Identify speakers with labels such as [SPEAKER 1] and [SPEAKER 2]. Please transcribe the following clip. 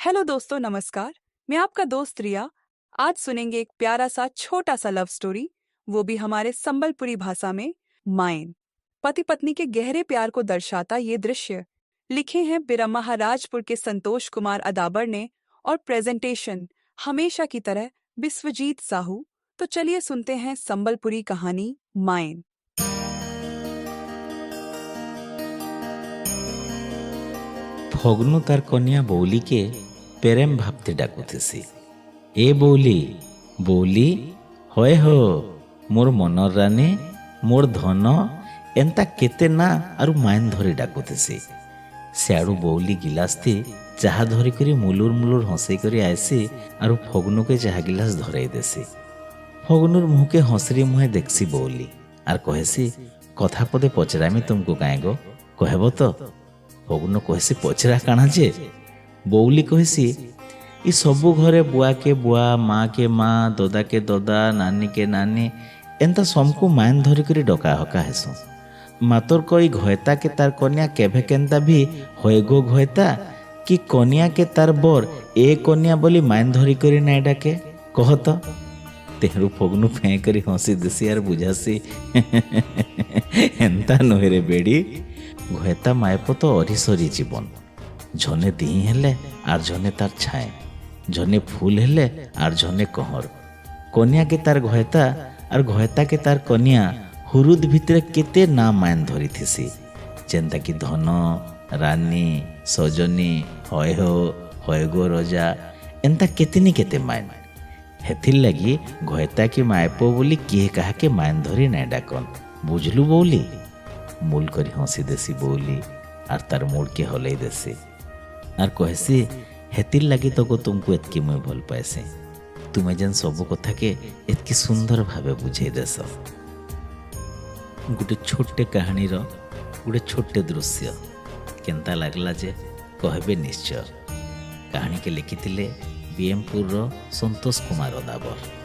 [SPEAKER 1] Hello दोस्तों, नमस्कार। मैं आपका दोस्त रिया। आज सुनेंगे एक प्यारा सा छोटा सा लव स्टोरी, वो भी हमारे संबलपुरी भाषा में। मायन पति पत्नी के गहरे प्यार को दर्शाता ये दृश्य लिखे हैं बिरम महाराजपुर के संतोष कुमार अदाबर ने, और प्रेजेंटेशन हमेशा की तरह विश्वजीत साहू। तो चलिए सुनते हैं संबलपुरी कहानी मायन।
[SPEAKER 2] फगनू तार कन्या बौली के प्रेम भावते डाकुथेसी। ए बौली बौली हय हो मोर मनर रानी मोर धन एंता केते ना आरु माइन धरी डाकुथेसी। सियाड़ू बौली गिलास थी चाहा धरी करी मुलुर मुलुर हंसई करी आयसी आरु फगनू के चाहा गिलास धरई देसी। फगनूर मुह के हंसरी मुहे देखसी बौली आर कहेसी कथा पदे पचरामी तुमको काहे गो कहब तो। फगनू कहसी पचरा काना जे। बौली कहसी ई सबू घरे बुआ के बुआ माँ के माँ ददा के ददा नानी के नानी एंता समकु माइन धरी करी डका हका हेसु। मातोर कोई घयता के तार कन्या केभे केंता भी होय गो घयता कि कन्या के तार बर ए कन्या बोली माइन धरी करी नाई डाके कह तो। तेहरू फगनू फें करी हंसी देसी आर बुझासी एंता नहे रे बेड़ी घयता मायप तो अरिसरी जीवन झने दी हेले आर झने तार छाए झने फूल हेले आर झने कहर। कन्या के तार घयता आर घयता के तार कन्या हुरुद भितरे केते ना मायन धरी थिसी जेंता कि धन रानी सजनी हय हो हय गो रजा एंता केतेनी केते मायन। हेथिर लगी घयता कि मायपो बोली किए कहा के मायन धरी नाई डाकन बुझलु बौली। मूल करी हंसी देसी बौली आर तार मूड के हलई देसी आर कहसी हेतिर लगी तो को तुमको एतकी मुई भल पाएसी तुम्हें जेन सब कथा के एतकी सुंदर भावे बुझे देस। गोटे छोटे कहानी रो गोटे छोटे दृश्य केंता लागला जे कहबे निश्चय। कहानी के लिखिथिले बीएमपुर रो संतोष कुमार अदाबर।